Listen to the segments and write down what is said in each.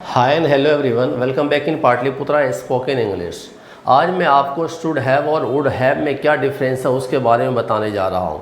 Hi and hello everyone, welcome back in Pataliputra spoken English. आज मैं आपको शुड हैव और वुड हैव में क्या डिफरेंस है उसके बारे में बताने जा रहा हूँ।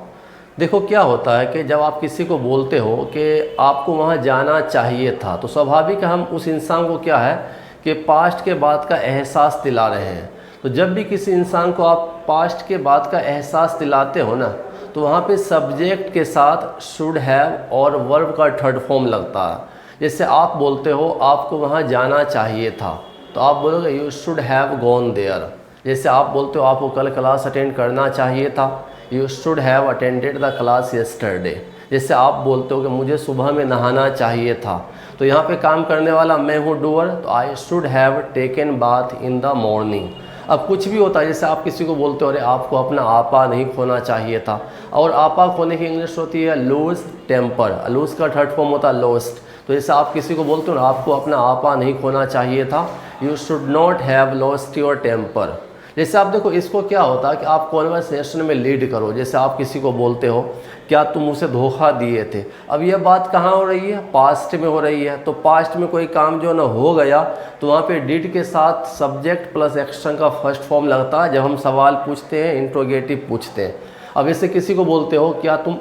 देखो क्या होता है कि जब आप किसी को बोलते हो कि आपको वहाँ जाना चाहिए था, तो स्वाभाविक है हम उस इंसान को क्या है कि पास्ट के बाद का एहसास दिला रहे हैं। तो जब भी किसी इंसान को आप पास्ट के बाद का एहसास दिलाते हो ना, तो वहाँ पे सब्जेक्ट के साथ शुड हैव और वर्ब का थर्ड फॉर्म लगता है। जैसे आप बोलते हो आपको वहाँ जाना चाहिए था, तो आप बोलोगे you should have gone there. जैसे आप बोलते हो आपको कल क्लास अटेंड करना चाहिए था, you should have attended the class yesterday. जैसे आप बोलते हो कि मुझे सुबह में नहाना चाहिए था, तो यहाँ पे काम करने वाला मैं हूँ डूअर, तो I should have taken bath in the morning. अब कुछ भी होता है, जैसे आप किसी को बोलते हो अरे आपको अपना आपा नहीं खोना चाहिए था, और आपा खोने की इंग्लिश होती है लूज टेम्पर। लूज का थर्ड फॉर्म होता है लॉस्ट। तो जैसे आप किसी को बोलते हो ना आपको अपना आपा नहीं खोना चाहिए था, you should not have lost your temper. जैसे आप देखो इसको क्या होता है कि आप कॉन्वर्सेशन में लीड करो। जैसे आप किसी को बोलते हो क्या तुम उसे धोखा दिए थे। अब यह बात कहाँ हो रही है? पास्ट में हो रही है। तो पास्ट में कोई काम जो ना हो गया, तो वहाँ पे डिड के साथ सब्जेक्ट प्लस एक्शन का फर्स्ट फॉर्म लगता है जब हम सवाल पूछते हैं, इंट्रोगेटिव पूछते हैं। अब जैसे किसी को बोलते हो क्या तुम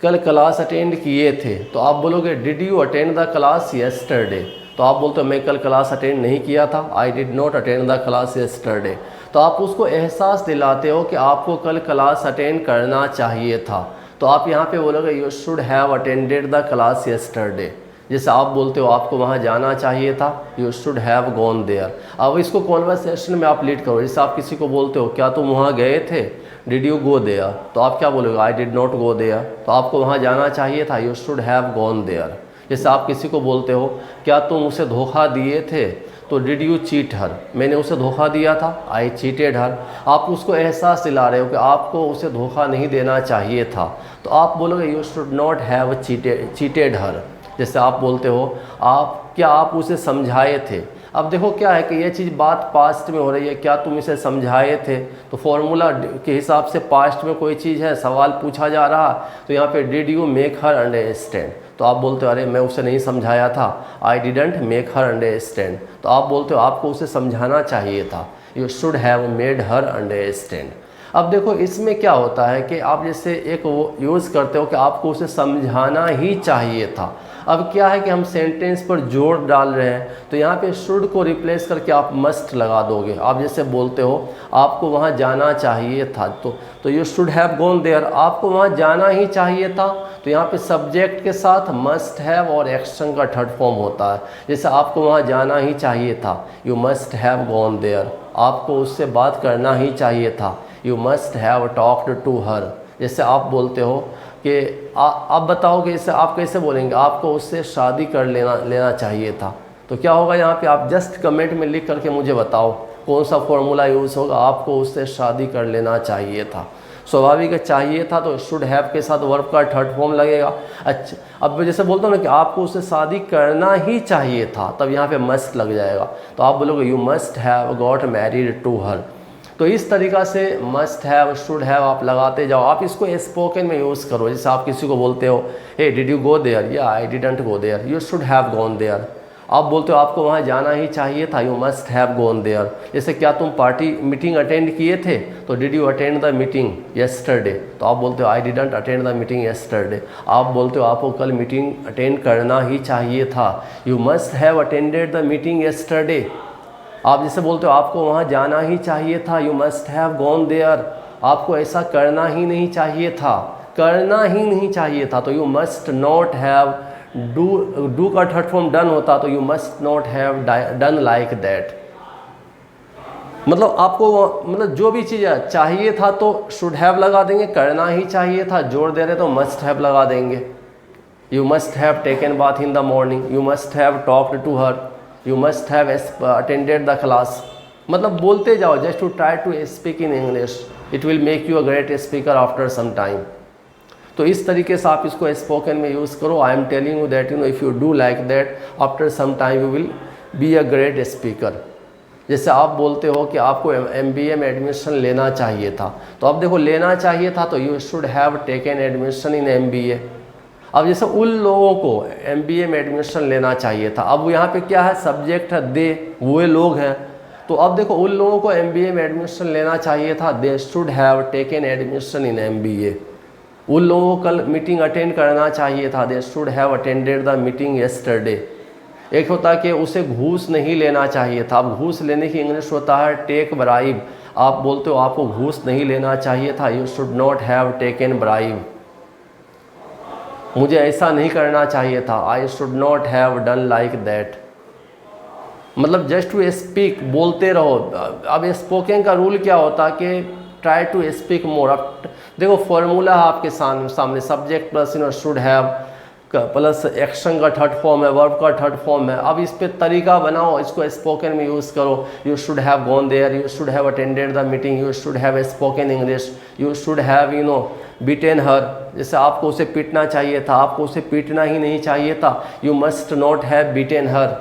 कल क्लास अटेंड किए थे, तो आप बोलोगे did you attend the class yesterday. तो आप बोलते हो मैं कल क्लास अटेंड नहीं किया था, आई did not attend the class yesterday. तो आप उसको एहसास दिलाते हो कि आपको कल क्लास अटेंड करना चाहिए था। तो आप यहाँ पे बोलोगे you should have attended the class yesterday. जैसे आप बोलते हो आपको वहाँ जाना चाहिए था, you should have gone there. अब इसको कॉन्वर्सेशन में आप लीड करो। जैसे आप किसी को बोलते हो क्या तुम वहाँ गए थे, डिड यू गो देयर, तो आप क्या बोलोगे I did not go there. तो आपको वहाँ जाना चाहिए था, you should have gone there. जैसे आप किसी को बोलते हो क्या तुम उसे धोखा दिए थे, तो डिड यू चीट हर, मैंने उसे धोखा दिया था, आई चीटेड हर। आप उसको एहसास दिला रहे हो कि आपको उसे धोखा नहीं देना चाहिए था, तो आप बोलोगे you should not have cheated her. जैसे आप बोलते हो आप उसे समझाए थे। अब देखो क्या है कि ये चीज़ बात पास्ट में हो रही है, क्या तुम इसे समझाए थे, तो फॉर्मूला के हिसाब से पास्ट में कोई चीज़ है, सवाल पूछा जा रहा, तो यहाँ पे did you make her understand. तो आप बोलते हो अरे मैं उसे नहीं समझाया था, I didn't make her understand. तो आप बोलते हो आपको उसे समझाना चाहिए था, you should have made her understand. अब देखो इसमें क्या होता है कि आप जैसे एक वो यूज़ करते हो कि आपको उसे समझाना ही चाहिए था। अब क्या है कि हम सेंटेंस पर जोर डाल रहे हैं, तो यहाँ पे शुड को रिप्लेस करके आप मस्ट लगा दोगे। आप जैसे बोलते हो आपको वहाँ जाना चाहिए था, तो you should have gone there, आपको वहाँ जाना ही चाहिए था। तो यहाँ पे सब्जेक्ट के साथ मस्ट हैव और एक्शन का थर्ड फॉर्म होता है। जैसे आपको वहाँ जाना ही चाहिए था, you must have gone there. आपको उससे बात करना ही चाहिए था, you must have talked to her. जैसे आप बोलते हो कि आप बताओ कि इसे आप कैसे बोलेंगे, आपको उससे शादी कर लेना चाहिए था। तो क्या होगा यहाँ पे, आप जस्ट कमेंट में लिख करके मुझे बताओ कौन सा फॉर्मूला यूज़ होगा, आपको उससे शादी कर लेना चाहिए था। स्वाभाविक है चाहिए था, तो शुड हैव के साथ वर्ब का थर्ड फॉर्म लगेगा। अच्छा, अब जैसे बोलता हूँ ना कि आपको उससे शादी करना ही चाहिए था, तब यहाँ पे मस्ट लग जाएगा। तो आप बोलोगे you must have got married to her. तो इस तरीक़ा से मस्ट हैव, शुड हैव आप लगाते जाओ। आप इसको स्पोकन में यूज़ करो। जैसे आप किसी को बोलते हो hey did you go there, या I didn't go there, you should have gone there. आप बोलते हो आपको वहाँ जाना ही चाहिए था, you must have gone there. जैसे क्या तुम पार्टी मीटिंग अटेंड किए थे, तो did you attend the meeting yesterday. तो आप बोलते हो I didn't attend the meeting yesterday. आप बोलते हो आपको कल मीटिंग अटेंड करना ही चाहिए था, you must have attended the meeting yesterday. आप जैसे बोलते हो आपको वहाँ जाना ही चाहिए था, you must have gone there. आपको ऐसा करना ही नहीं चाहिए था, करना ही नहीं चाहिए था, तो you must not have. Do का थर्ड फॉर्म डन होता, तो you must not have done like that. मतलब आपको मतलब जो भी चीज़ चाहिए था तो शुड हैव लगा देंगे, करना ही चाहिए था जोड़ दे रहे तो मस्ट हैव लगा देंगे। You must have taken bath in the morning, you must have talked to her, you must have attended the class. मतलब बोलते जाओ, just to try to speak in English, it will make you a great speaker after some time. तो इस तरीके से आप इसको spoken में यूज़ करो। I am telling you that if you do like that after some time you will be a great speaker. जैसे आप बोलते हो कि आपको MBA में एडमिशन लेना चाहिए था, तो अब देखो लेना चाहिए था, तो you should have taken admission in MBA। अब जैसे उन लोगों को MBA में एडमिशन लेना चाहिए था, अब यहाँ पे क्या है, सब्जेक्ट है दे, वो लोग हैं। तो अब देखो उन लोगों को MBA में एडमिशन लेना चाहिए था, they should have taken admission in MBA। उन लोगों को कल मीटिंग अटेंड करना चाहिए था, they should have attended the meeting yesterday. एक होता है कि उसे घूस नहीं लेना चाहिए था। अब घूस लेने की इंग्लिश होता है टेक ब्राइब। आप बोलते हो आपको घूस नहीं लेना चाहिए था, you should not have taken bribe. मुझे ऐसा नहीं करना चाहिए था, I should not have done like that. मतलब जस्ट टू स्पीक, बोलते रहो। अब स्पोकन का रूल क्या होता है कि ट्राई टू स्पीक मोर। अब देखो फॉर्मूला है आपके सामने, subject plus should have plus action का थर्ड फॉर्म है, वर्ब का थर्ड फॉर्म है। अब इस पे तरीका बनाओ, इसको स्पोकन में यूज़ करो। You should have gone there, you should have attended the meeting, you should have spoken English, you should have beaten her. जैसे आपको उसे पीटना चाहिए था, आपको उसे पीटना ही नहीं चाहिए था, you must not have beaten her.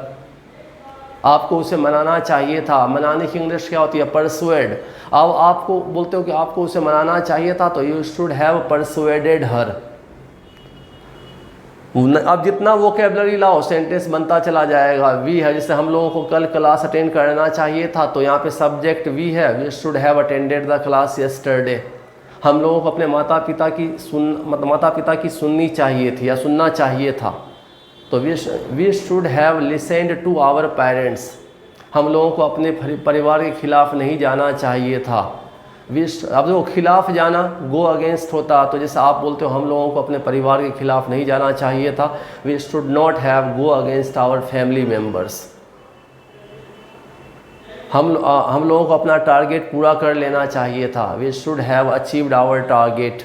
आपको उसे मनाना चाहिए था, मनाने की इंग्लिश क्या होती है, परसुएड। अब आपको बोलते हो कि आपको उसे मनाना चाहिए था, तो यू शुड हैव परसुएडेड हर। अब जितना वोकैबुलरी लाओ सेंटेंस बनता चला जाएगा। वी है, जैसे हम लोगों को कल क्लास अटेंड करना चाहिए था, तो यहाँ पे सब्जेक्ट वी है, we should have attended the class yesterday. हम लोगों को अपने माता पिता की सुननी चाहिए थी या सुनना चाहिए था, तो we should have listened to our parents. हम लोगों को अपने परिवार के खिलाफ नहीं जाना चाहिए था। अब देखो खिलाफ जाना गो अगेंस्ट होता, तो जैसे आप बोलते हो हम लोगों को अपने परिवार के खिलाफ नहीं जाना चाहिए था, we should not have go against our family members. हम लोगों को अपना टारगेट पूरा कर लेना चाहिए था, we should have achieved our target.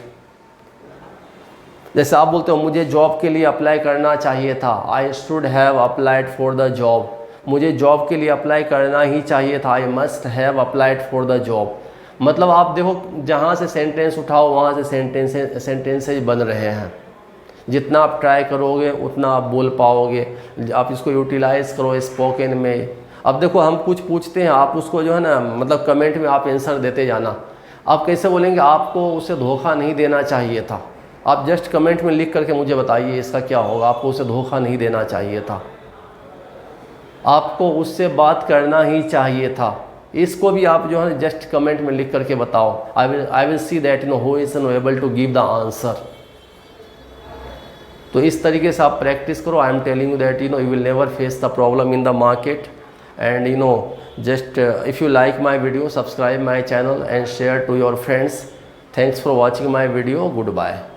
जैसे आप बोलते हो मुझे जॉब के लिए अप्लाई करना चाहिए था, I should have applied for the job. मुझे जॉब के लिए अप्लाई करना ही चाहिए था, I must have applied for the job. मतलब आप देखो जहाँ से सेंटेंस उठाओ वहाँ से सेंटेंसेज बन रहे हैं। जितना आप ट्राई करोगे उतना आप बोल पाओगे। आप इसको यूटिलाइज़ करो स्पोकन में। अब देखो हम कुछ पूछते हैं, आप उसको जो है ना मतलब कमेंट में आप आंसर देते जाना। आप कैसे बोलेंगे, आपको उसे धोखा नहीं देना चाहिए था। आप जस्ट कमेंट में लिख करके मुझे बताइए इसका क्या होगा। आपको उसे धोखा नहीं देना चाहिए था, आपको उससे बात करना ही चाहिए था। इसको भी आप जो है जस्ट कमेंट में लिख करके बताओ। I will see that who is able to give the answer. तो इस तरीके से आप प्रैक्टिस करो। I am telling you that you will never face the problem in the market. And just if you like my video, subscribe my channel and share to your friends. Thanks for watching my video. Goodbye.